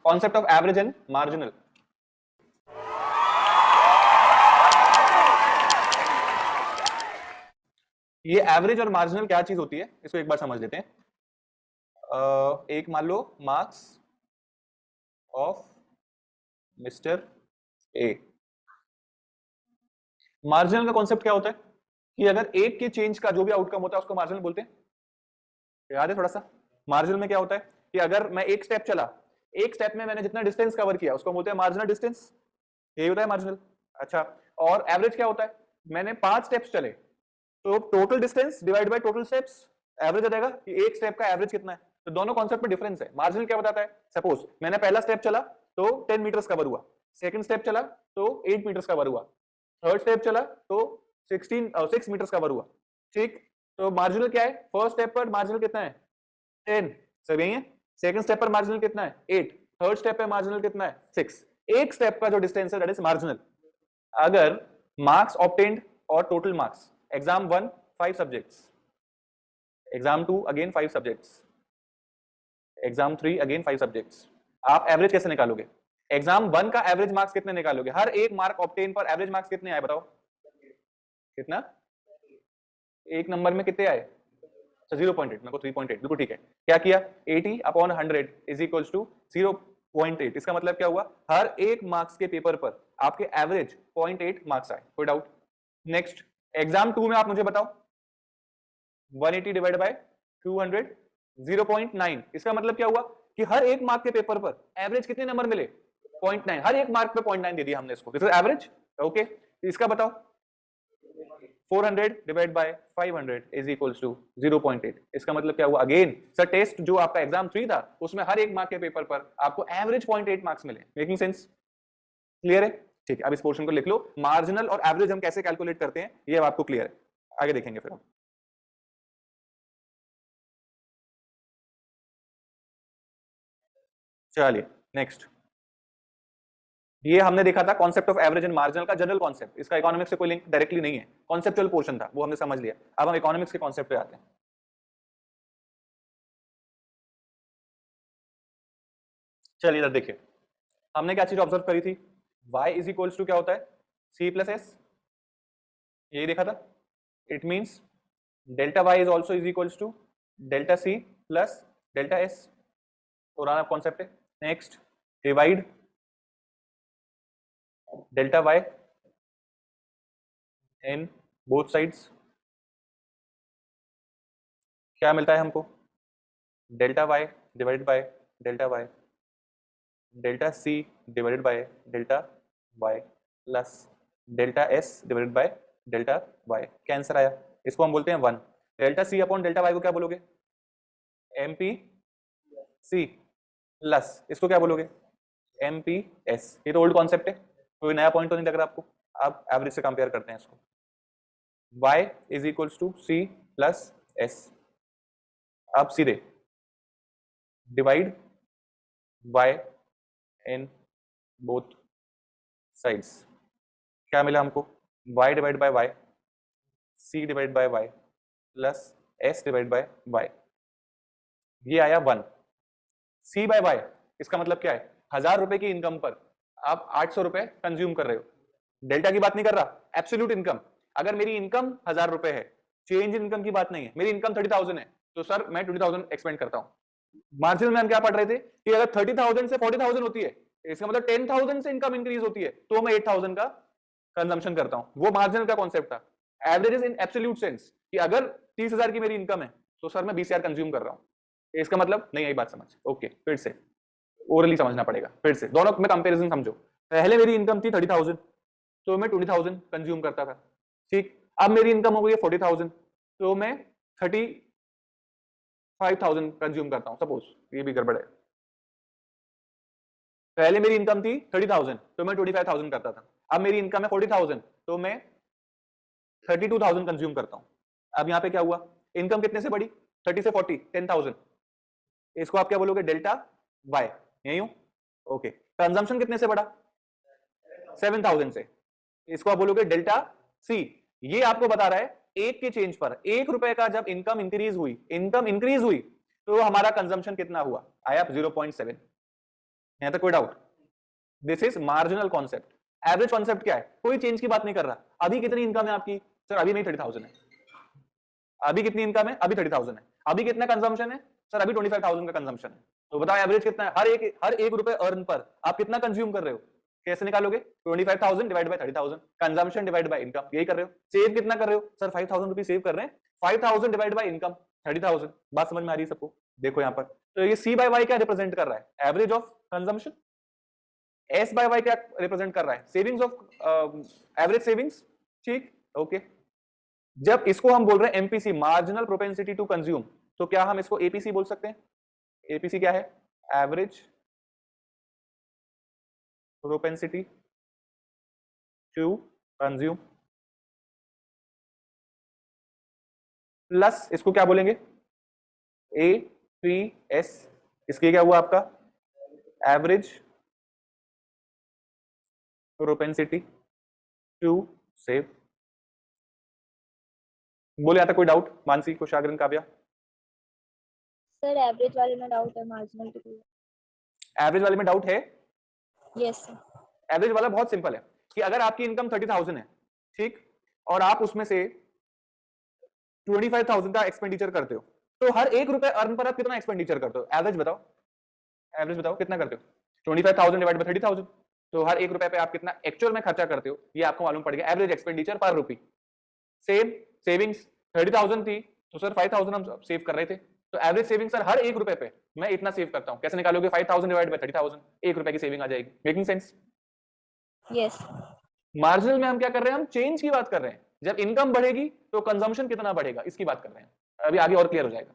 Concept of average and marginal. ये average और marginal क्या चीज होती है इसको एक बार समझ लेते हैं। एक मान लो marks of mister A. Marginal का कॉन्सेप्ट क्या होता है कि अगर एक के चेंज का जो भी आउटकम होता है उसको मार्जिनल बोलते हैं। याद है थोड़ा सा? मार्जिनल में क्या होता है कि अगर मैं एक स्टेप चला, एक स्टेप में मैंने जितना डिस्टेंस कवर किया उसको बोलते हैं मार्जिनल डिस्टेंस, यही होता है मार्जिनल। अच्छा, और एवरेज क्या होता है? मैंने 5 स्टेप्स चले तो total distance divide by total steps, average आ जाएगा कि एक स्टेप का एवरेज कितना है। तो दोनों कॉन्सेप्ट में डिफरेंस है। मार्जिनल क्या बताता है? सपोज मैंने पहला स्टेप चला तो 10 मीटर्स कवर हुआ, सेकंड स्टेप चला तो 8 मीटर्स कवर हुआ, थर्ड स्टेप चला तो 6 मीटर्स कवर हुआ। ठीक, तो मार्जिनल क्या है? फर्स्ट स्टेप पर मार्जिनल कितना है? 10, सब यही है। सेकंड स्टेप पर मार्जिनल कितना है? 8, थर्ड स्टेप पर मार्जिनल कितना है? 6। एक स्टेप का जो डिस्टेंस है दैट इज मार्जिनल। अगर मार्क्स ऑब्टेन्ड और total marks, exam 1 5 subjects, exam 2 again 5 subjects, exam 3 again 5 subjects, आप एवरेज कैसे निकालोगे? एग्जाम 1 का एवरेज मार्क्स कितने निकालोगे? हर एक मार्क ऑब्टेन पर एवरेज मार्क्स कितने आए बताओ? कितना? एक नंबर में कितने आए? 0.8, मेरे को 3.8 बिल्कुल ठीक है। क्या किया? 80 अपॉन 100 इज इक्वल्स टू 0.8। इसका मतलब क्या हुआ? हर एक मार्क्स के पेपर पर आपके एवरेज 0.8 मार्क्स आए। कोई डाउट? नेक्स्ट, एग्जाम 2 में आप मुझे बताओ 180 डिवाइड बाय 200 0.9। इसका मतलब क्या हुआ कि हर एक मार्क के पेपर पर एवरेज कितने नंबर मिले? 0.9। हर एक मार्क पे 0.9 दे दिया हमने इसको, दिस इज एवरेज। ओके, इसका बताओ 400 divide by 500 is equals to 0.8। इसका मतलब क्या हुआ? अगेन सर टेस्ट जो आपका एग्जाम 3 था उसमें हर एक मार्क के पेपर पर आपको एवरेज 0.8 मार्क्स मिले। Making sense? क्लियर है? ठीक है, अब इस पोर्शन को लिख लो। मार्जिनल और एवरेज हम कैसे कैलकुलेट करते हैं ये अब आपको क्लियर है, आगे देखेंगे फिर हम। चलिए नेक्स्ट, ये हमने देखा था concept of average and marginal का जनरल कॉन्सेप्ट। इसका इकोनॉमिक्स से कोई लिंक डायरेक्टली नहीं है, कॉन्सेप्चुअल पोर्शन था वो हमने समझ लिया। अब हम इकोनॉमिक्स के कॉन्सेप्ट पे आते हैं। चलिए इधर देखिए, हमने क्या चीज ऑब्जर्व करी थी? y इज इक्वल्स टू क्या होता है? c प्लस एस, यही देखा था। It means delta y is also is equals to delta c plus delta s, पुराना कॉन्सेप्ट है। Next, divide delta y in both sides, क्या मिलता है हमको? Delta y divided by delta y, delta c divided by delta y plus delta s divided by delta y। क्या answer आया? इसको हम बोलते हैं 1। Delta c upon delta y को क्या बोलोगे? mp c प्लस इसको क्या बोलोगे? mp s। ये तो ओल्ड कॉन्सेप्ट है, कोई नया पॉइंट तो नहीं लग रहा आपको। आप एवरेज से कंपेयर करते हैं इसको। y is equals to c plus s। अब सीधे divide y in both sides, क्या मिला हमको? y divide by y, c divide by y plus s divide by y, ये आया 1। c बाय y इसका मतलब क्या है? 1000 रुपए की इनकम पर आप 800 रुपए कंज्यूम कर रहे हो। डेल्टा की बात नहीं कर रहा, एब्सोल्यूट इनकम। अगर मेरी इनकम 1000 रुपए है, चेंज इन इनकम की बात नहीं है, मेरी इनकम 30,000 है तो सर मैं 20,000 एक्सपेंड करता हूं। मार्जिनल में हम क्या पढ़ रहे थे कि अगर 30,000 से 40,000 होती है, इसका मतलब 10,000 से इनकम इंक्रीज होती है तो मैं 8,000 का कंजम्पशन करता हूं। वो मार्जिनल का कॉन्सेप्ट था। एवरेज इन एब्सोल्यूट सेंस कि अगर 30,000 की मेरी इनकम है तो सर मैं 20,000 कंज्यूम कर रहा हूं। इसका मतलब नहीं आई बात समझ? ओके, फिर से ओरली समझना पड़ेगा। फिर से दोनों में कंपैरिजन समझो। पहले मेरी इनकम थी 30,000 तो मैं 20,000 कंज्यूम करता था। ठीक, अब मेरी इनकम हो गई है 40,000 तो मैं 35,000 कंज्यूम करता हूं। सपोज ये भी गड़बड़ है। पहले मेरी इनकम थी 30,000 तो मैं 25,000 करता था। अब मेरी इनकम है 40,000 तो मैं 32,000 कंज्यूम करता हूं। अब यहां पे क्या हुआ? इनकम कितने से बढ़ी? 30 से 40, 10,000। इसको आप क्या बोलोगे? Delta Y. यही हूं? ओके। कंजम्पशन कितने से बढ़ा? 7,000 से। इसको आप बोलोगे डेल्टा सी। ये आपको बता रहा है एक के चेंज पर 1 रुपए का जब इनकम इंक्रीज हुई तो हमारा कंजम्पशन कितना हुआ? आया 0.7। यहां तक कोई doubt? This is marginal concept. Average concept क्या है? कोई चेंज की बात नहीं कर रहा। अभी कितनी इनकम है आपकी? सर अभी नहीं 30,000 है। अभी कितनी इनकम है? अभी 30,000 है। अभी कितना कंजम्पशन है? सर अभी 25,000 का कंजम्पशन है। तो बताओ एवरेज कितना है? हर एक रुपए अर्न पर आप कितना कंज्यूम कर रहे हो? कैसे निकालोगे? 25,000 divide by 30,000, consumption divide by income, यही कर रहे हो। सेव कितना कर रहे हो? सर 5,000 रुपीज सेव कर रहे हैं। 5,000 डिवाइड बाय इनकम 30,000। बात समझ में आ रही है सबको? देखो यहां पर तो ये C by Y क्या रिप्रेजेंट कर रहा है? Average of consumption. S by Y क्या रिप्रेजेंट कर रहा है? Savings of average savings. ठीक, ओके। जब इसको हम बोल रहे हैं MPC, marginal propensity to consume, तो क्या हम इसको एपीसी बोल सकते हैं? एपीसी क्या है? Average propensity to consume plus इसको क्या बोलेंगे? एपीएस। इसके क्या हुआ आपका? Average propensity to save. बोले आता कोई doubt? Mansi, Kushagran, Kavya? Sir average वाले में डाउट है, मार्जिनल टू। एवरेज वाले में डाउट है? Yes sir. एवरेज वाला बहुत सिंपल है कि अगर आपकी इनकम 30,000 है, ठीक, और आप उसमें से 25,000 का एक्सपेंडिचर करते हो, तो हर एक रुपए अर्न पर आप कितना एक्सपेंडिचर करते हो? एवरेज बताओ, एवरेज बताओ कितना करते हो? 25,000 डिवाइड बाय 30,000, तो हर एक रुपए पे आप कितना एक्चुअल में खर्चा करते हो ये आपको मालूम पड़ गया। एवरेज एक्सपेंडिचर पर रुपी। सेम सेविंग्स 30,000 थी तो सर 5,000 हम सेव कर रहे थे, तो एवरेज सेविंग सर हर एक रुपए पे मैं इतना सेव करता हूं। कैसे निकालोगे? 5,000 डिवाइड बाय 30,000, एक रुपए की सेविंग आ जाएगी। Making sense? यस। मार्जिनल में हम क्या कर रहे हैं? हम चेंज की बात कर रहे हैं। जब इनकम बढ़ेगी तो कंजम्पशन कितना बढ़ेगा इसकी बात कर रहे हैं। अभी आगे और क्लियर हो जाएगा।